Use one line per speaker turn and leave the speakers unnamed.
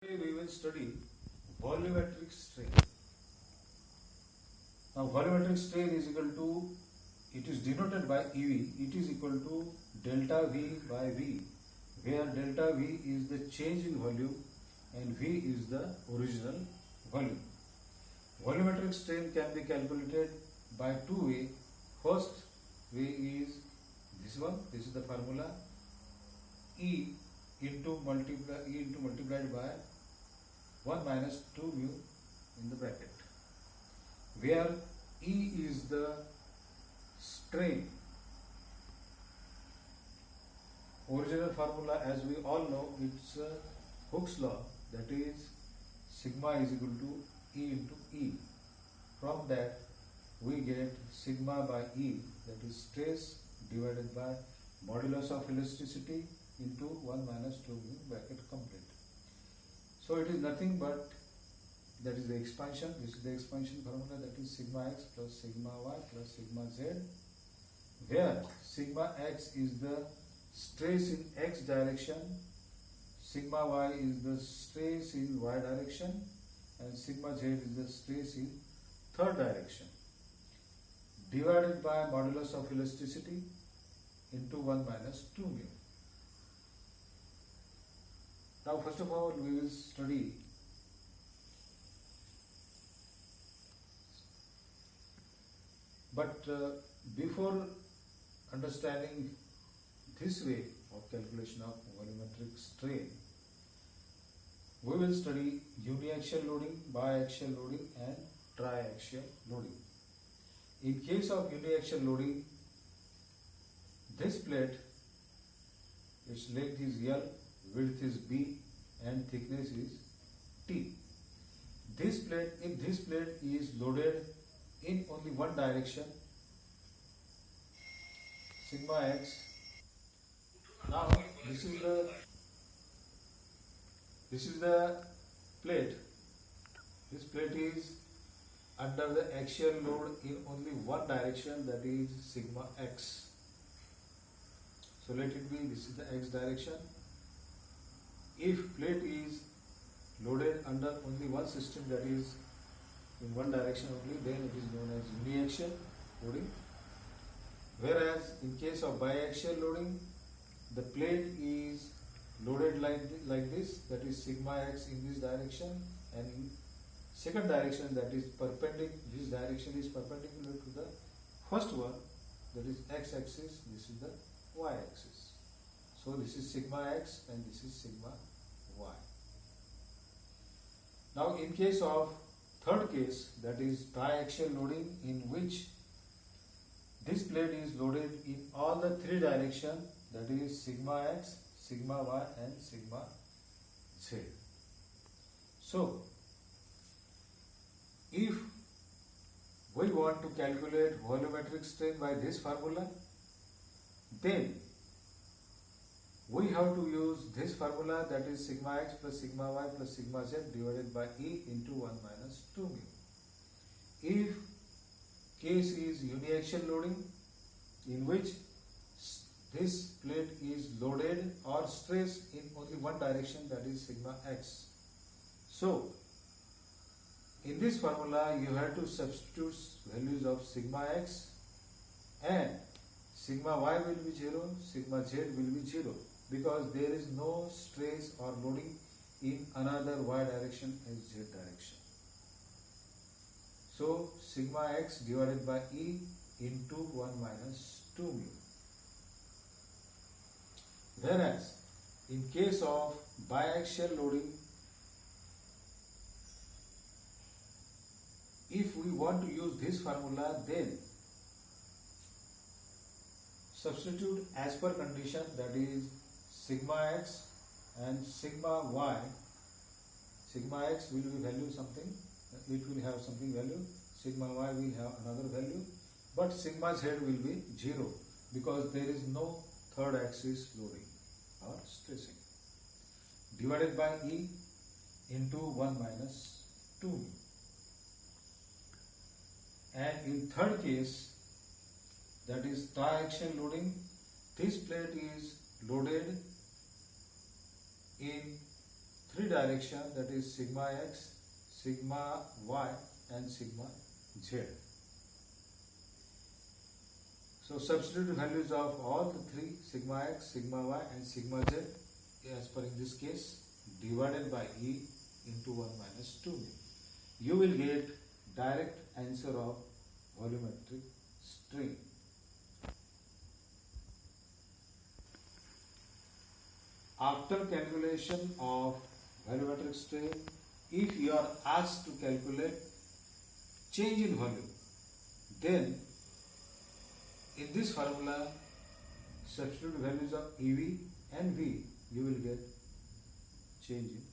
Today we will study volumetric strain. Now volumetric strain is equal to, it is denoted by EV, it is equal to delta V by V, where delta V is the change in volume and V is the original volume. Volumetric strain can be calculated by two ways. First way is this one, this is the formula, E multiplied by 1 minus 2 mu in the bracket, where E is the strain. Original formula, as we all know, it's Hooke's law, that is sigma is equal to E into E. From that we get sigma by E, that is stress divided by modulus of elasticity into 1 minus 2 mu bracket complete. So it is nothing but, that is the expansion, this is the expansion formula, that is sigma x plus sigma y plus sigma z, where sigma x is the stress in x direction, sigma y is the stress in y direction, and sigma z is the stress in third direction, divided by modulus of elasticity into 1 minus 2 mu. Now first of all we will study before understanding this way of calculation of volumetric strain, we will study uniaxial loading, biaxial loading and triaxial loading. In case of uniaxial loading, this plate, its length is L, width is B and thickness is T. This plate, if this plate is loaded in only one direction, sigma x. Now this is the plate. This plate is under the axial load in only one direction, that is sigma x. So let it be, this is the x direction. If plate is loaded under only one system, that is in one direction only, then it is known as uniaxial loading. Whereas in case of biaxial loading, the plate is loaded like this, that is sigma x in this direction, and in second direction, that is perpendicular, this direction is perpendicular to the first one, that is x axis, this is the y axis. So this is sigma x and this is sigma y. Now in case of third case, that is triaxial loading, in which this plate is loaded in all the three directions, that is sigma x, sigma y and sigma z. So if we want to calculate volumetric strain by this formula, then we have to use this formula, that is sigma x plus sigma y plus sigma z divided by E into 1 minus 2 mu. If case is uniaxial loading, in which this plate is loaded or stressed in only one direction, that is sigma x. So in this formula you have to substitute values of sigma x, and sigma y will be 0, sigma z will be 0, because there is no stress or loading in another y direction as z direction. So sigma x divided by E into 1 minus 2 mu. Whereas in case of biaxial loading, if we want to use this formula, then substitute as per condition, that is sigma x and sigma y. Sigma x will be value something, it will have something value, sigma y will have another value, but sigma z will be 0, because there is no third axis loading or stressing, divided by E into 1 minus 2 mu. And in third case, that is triaxial loading, this plate is loaded in three direction, that is sigma x, sigma y and sigma z. So substitute values of all the three, sigma x, sigma y and sigma z, as per in this case, divided by E into 1 minus 2. You will get direct answer of volumetric strain. After calculation of volumetric strain, if you are asked to calculate change in volume, then in this formula substitute values of EV and V, you will get change in